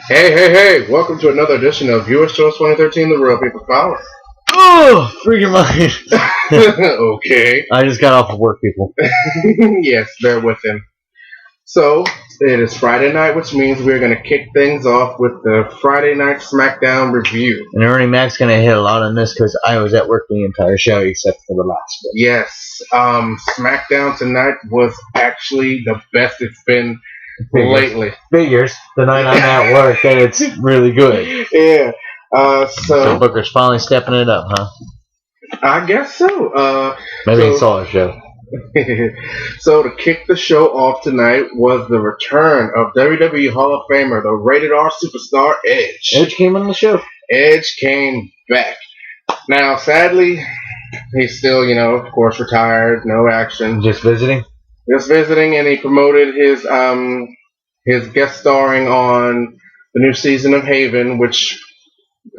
Hey, hey, hey! Welcome to another edition of US Choice 2013, The Real People's Power. Oh, freaking mind. Okay. I just got off of work, people. Yes, bear with him. So, it is Friday night, which means we're going to kick things off with the Friday Night Smackdown review. And Ernie Mac's going to hit a lot on this because I was at work the entire show except for the last bit. Yes, Smackdown tonight was actually the best it's been lately. Figures. The night I'm at work, and it's really good. Yeah. So Booker's finally stepping it up, huh? I guess so. Maybe he saw a show. So to kick the show off tonight was the return of WWE Hall of Famer, the Rated R superstar Edge. Edge came on the show. Edge came back. Now, sadly, he's still, of course, retired, no action. Just visiting? Just visiting, and he promoted his guest starring on the new season of Haven, which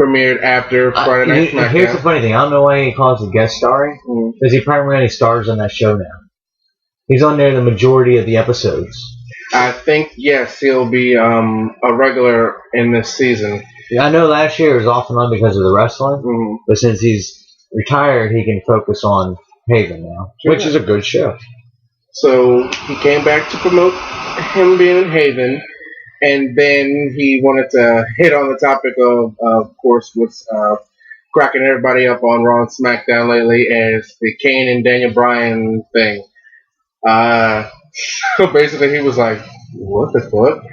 premiered after Friday Night Smackdown. Here's the funny thing. I don't know why he calls it guest starring, because he primarily stars on that show now. He's on there the majority of the episodes. I think, yes, he'll be a regular in this season. Yeah, I know last year was off and on because of the wrestling, but since he's retired, he can focus on Haven now, which is a good show. So he came back to promote him being in Haven, and then he wanted to hit on the topic of course, what's cracking everybody up on Raw and SmackDown lately as the Kane and Daniel Bryan thing. So basically he was like, what the fuck?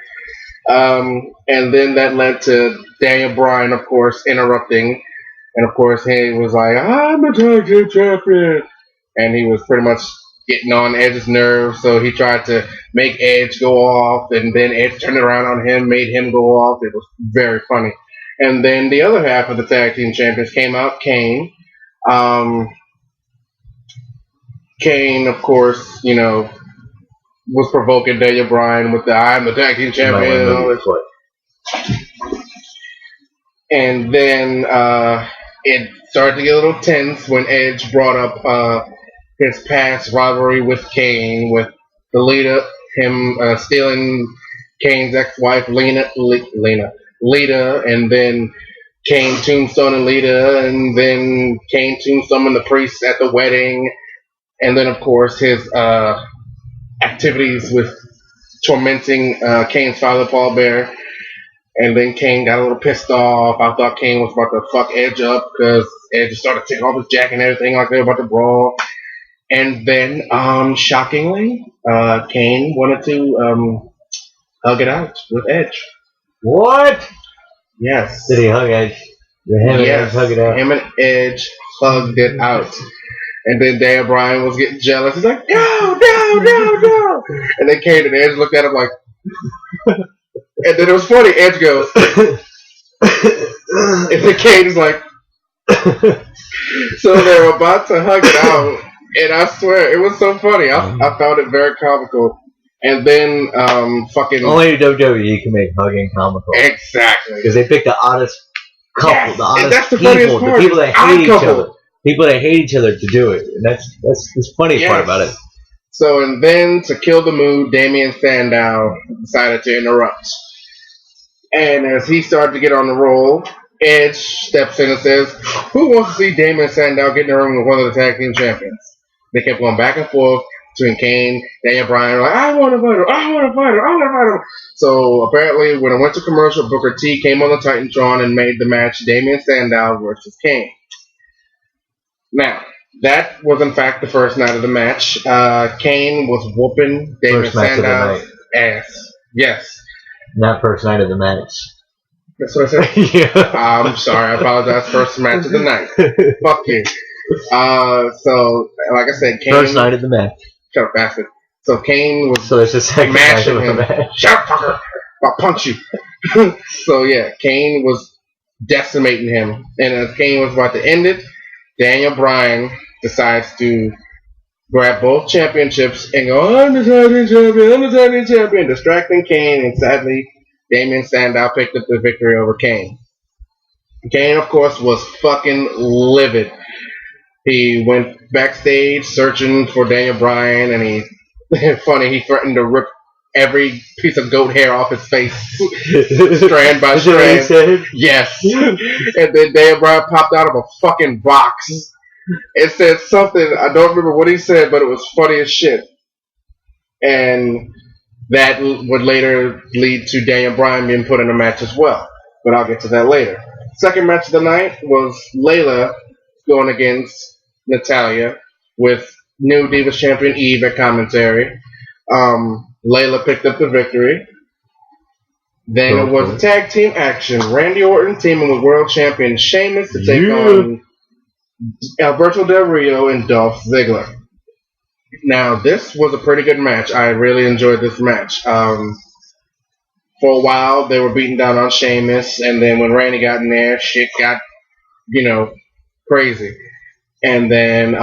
And then that led to Daniel Bryan, of course, interrupting. And of course he was like, I'm a tag team champion. And he was pretty much getting on Edge's nerves, so he tried to make Edge go off, and then Edge turned around on him, made him go off. It was very funny. And then the other half of the tag team champions came out, Kane. Kane, of course, was provoking Daniel Bryan with the I'm the tag team champion and all this. And then it started to get a little tense when Edge brought up his past rivalry with Kane, with the Lita, him stealing Kane's ex-wife Lita, and then Kane tombstoning Lita, and then Kane tombstoning the priest at the wedding, and then of course his activities with tormenting Kane's father, Paul Bear. And then Kane got a little pissed off. I thought Kane was about to fuck Edge up because Edge started taking off his jacket and everything like they were about to brawl. And then, shockingly, Kane wanted to hug it out with Edge. What? Yes. Did he hug Edge? Yes. Hug it out. Him and Edge hugged it out. And then Daniel Bryan was getting jealous. He's like, no. And then Kane and Edge looked at him like... And then it was funny. Edge goes... and then Kane is like... So they were about to hug it out. And I swear, it was so funny. I found it very comical. And then, fucking... Only WWE can make hugging comical. Exactly. Because they pick the oddest couple, the oddest that's the people, part. the people that hate each other. People that hate each other to do it. And that's the funny part about it. So, and then, to kill the mood, Damien Sandow decided to interrupt. And as he started to get on the roll, Edge steps in and says, who wants to see Damien Sandow get in the ring with one of the tag team champions? They kept going back and forth between Kane, Daniel Bryan, like, I want to fight her. So apparently when it went to commercial, Booker T came on the Titantron and made the match Damien Sandow versus Kane. Now, that was in fact the first night of the match. Kane was whooping Damien Sandow's ass. Yes. Not first night of the match. That's what I said? Yeah. I'm sorry, I apologize. First match of the night. Fuck you. So, like I said, Kane... First night of the match. Shut up, bastard. So Kane was so it's the second mashing night of him. the match. Shut up, fucker! I'll punch you. So, yeah, Kane was decimating him. And as Kane was about to end it, Daniel Bryan decides to grab both championships and go, I'm the tag team champion, distracting Kane, and sadly, Damien Sandow picked up the victory over Kane. Kane, of course, was fucking livid. He went backstage searching for Daniel Bryan, and he threatened to rip every piece of goat hair off his face, strand by Is that what he strand. said? Yes. And then Daniel Bryan popped out of a fucking box. It said something, I don't remember what he said, but it was funny as shit. And that would later lead to Daniel Bryan being put in a match as well. But I'll get to that later. Second match of the night was Layla going against Natalya with new Divas champion Eve at commentary. Layla picked up the victory. Then it was a tag team action. Randy Orton teaming with world champion Sheamus to take on Alberto Del Rio and Dolph Ziggler. Now, this was a pretty good match. I really enjoyed this match. For a while, they were beating down on Sheamus, and then when Randy got in there, shit got, crazy. And then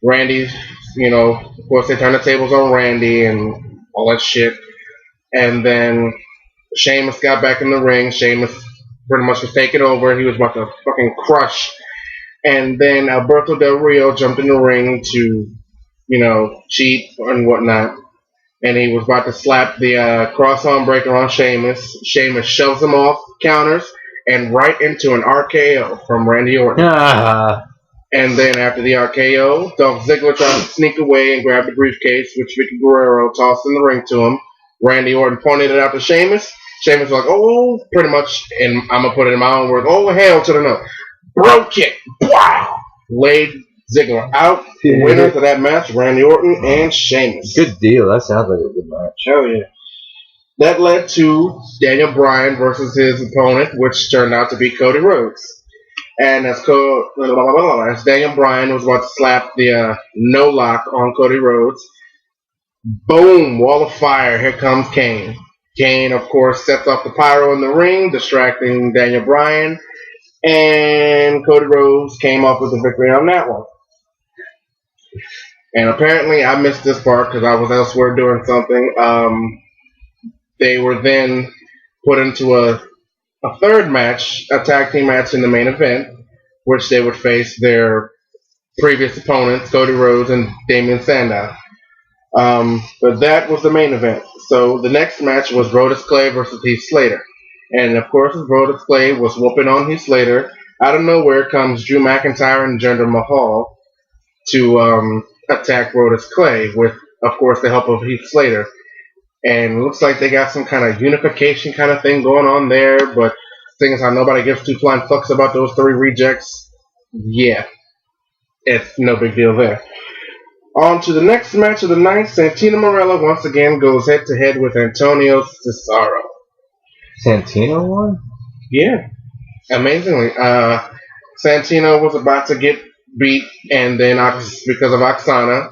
Randy, of course, they turned the tables on Randy and all that shit. And then Sheamus got back in the ring. Sheamus pretty much was taking over. He was about to fucking crush. And then Alberto Del Rio jumped in the ring to, cheat and whatnot. And he was about to slap the cross-arm breaker on Sheamus. Sheamus shoves him off counters and right into an RKO from Randy Orton. And then after the RKO, Dolph Ziggler tried to sneak away and grab the briefcase, which Vicky Guerrero tossed in the ring to him. Randy Orton pointed it out to Sheamus. Sheamus was like, oh, pretty much, and I'm going to put it in my own words, oh, hell to the no. Bro kick. Wow. Laid Ziggler out. The winners of that match, Randy Orton and Sheamus. Good deal. That sounds like a good match. Hell yeah. That led to Daniel Bryan versus his opponent, which turned out to be Cody Rhodes. And as Daniel Bryan was about to slap the no lock on Cody Rhodes, boom, wall of fire, here comes Kane. Kane, of course, sets off the pyro in the ring, distracting Daniel Bryan, and Cody Rhodes came up with the victory on that one. And apparently I missed this part because I was elsewhere doing something. They were then put into a third match, a tag team match in the main event, which they would face their previous opponents, Cody Rhodes and Damien Sandow. But that was the main event. So the next match was Brodus Clay versus Heath Slater. And of course, Brodus Clay was whooping on Heath Slater. Out of nowhere comes Drew McIntyre and Jinder Mahal to attack Brodus Clay with, of course, the help of Heath Slater. And it looks like they got some kind of unification kind of thing going on there. But seeing as how nobody gives two flying fucks about those three rejects, yeah, it's no big deal there. On to the next match of the night, Santino Marella once again goes head-to-head with Antonio Cesaro. Santino won? Yeah, amazingly. Santino was about to get beat, and then because of Oksana,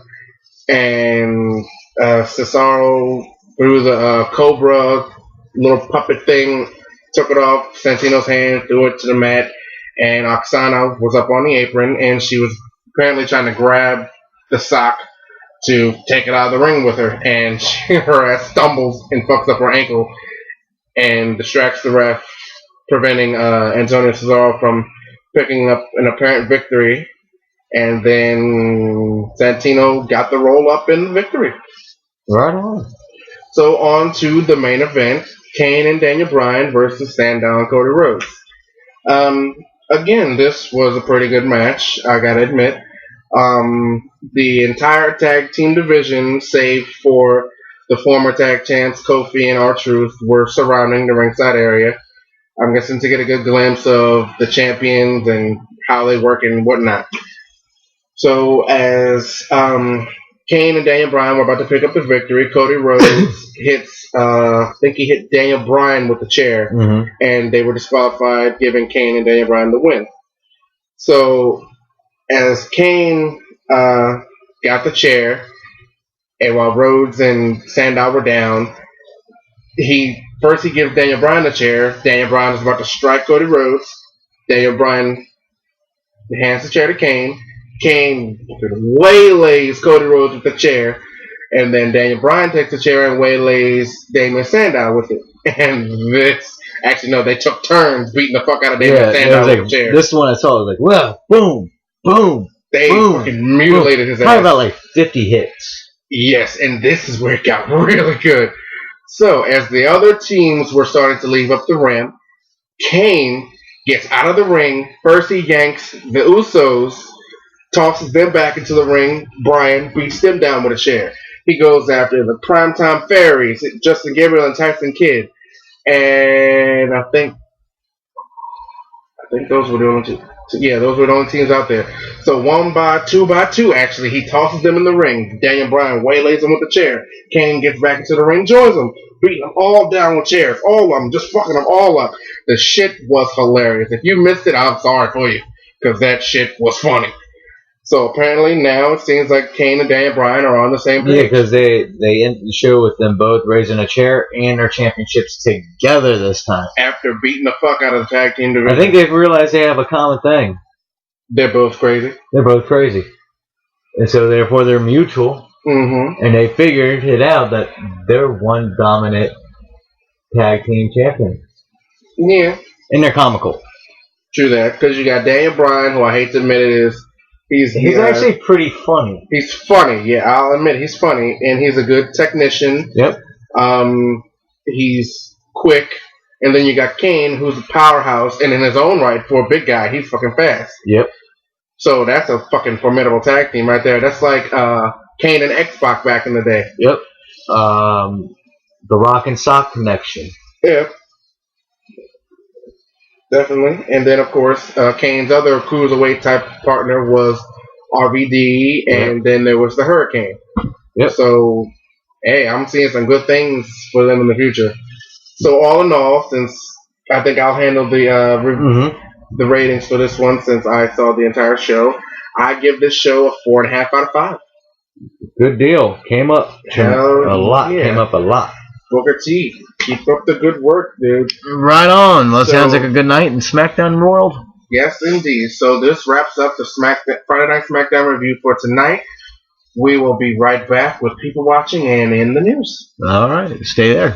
and Cesaro threw the Cobra little puppet thing, took it off Santino's hand, threw it to the mat, and Oksana was up on the apron, and she was apparently trying to grab the sock to take it out of the ring with her, and her ass stumbles and fucks up her ankle and distracts the ref, preventing Antonio Cesaro from picking up an apparent victory. And then Santino got the roll up in the victory. Right on. So on to the main event, Kane and Daniel Bryan versus Sandow and Cody Rhodes. Again, this was a pretty good match, I gotta admit. The entire tag team division, save for the former tag champs Kofi and R-Truth, were surrounding the ringside area. I'm guessing to get a good glimpse of the champions and how they work and whatnot. So as Kane and Daniel Bryan were about to pick up the victory, Cody Rhodes hits, I think he hit Daniel Bryan with the chair, and they were disqualified, giving Kane and Daniel Bryan the win. So as Kane got the chair, and while Rhodes and Sandow were down, he gives Daniel Bryan the chair. Daniel Bryan is about to strike Cody Rhodes. Daniel Bryan hands the chair to Kane. Kane waylays Cody Rhodes with the chair, and then Daniel Bryan takes the chair and waylays Damien Sandow with it. And they took turns beating the fuck out of Damien Sandow with the chair. This one I saw was like, well, boom, boom. They fucking mutilated his ass. Probably about like 50 hits. Yes, and this is where it got really good. So, as the other teams were starting to leave up the ramp, Kane gets out of the ring. First, he yanks the Usos, tosses them back into the ring. Brian beats them down with a chair. He goes after the Primetime Fairies, Justin Gabriel and Tyson Kidd. And I think those were the only two. Yeah, those were the only teams out there. So by two, actually, he tosses them in the ring. Daniel Bryan waylays them with the chair. Kane gets back into the ring, joins them, beating them all down with chairs. All of them, just fucking them all up. The shit was hilarious. If you missed it, I'm sorry for you, because that shit was funny. So apparently now it seems like Kane and Daniel Bryan are on the same page. Yeah, because they end the show with them both raising a chair and their championships together this time. After beating the fuck out of the tag team division. I think they've realized they have a common thing. They're both crazy. They're both crazy. And so therefore they're mutual. Mm-hmm. And they figured it out that they're one dominant tag team champion. Yeah. And they're comical. True that. Because you got Daniel Bryan, who I hate to admit it is, He's actually pretty funny. He's funny, yeah, I'll admit he's funny, and he's a good technician. Yep. He's quick, and then you got Kane, who's a powerhouse, and in his own right, for a big guy, he's fucking fast. Yep. So that's a fucking formidable tag team right there. That's like Kane and X-Pac back in the day. Yep. The Rock and Sock connection. Yeah. Definitely. And then, of course, Kane's other cruiserweight type partner was RVD, and then there was the Hurricane. Yep. So, hey, I'm seeing some good things for them in the future. So, all in all, since I think I'll handle the ratings for this one since I saw the entire show, I give this show a 4.5 out of 5. Good deal. Came up a lot. Yeah. Came up a lot. Booker T, keep up the good work, dude. Right on. Well, sounds like a good night in SmackDown world. Yes, indeed. So this wraps up the Friday Night Smackdown review for tonight. We will be right back with people watching and in the news. All right. Stay there.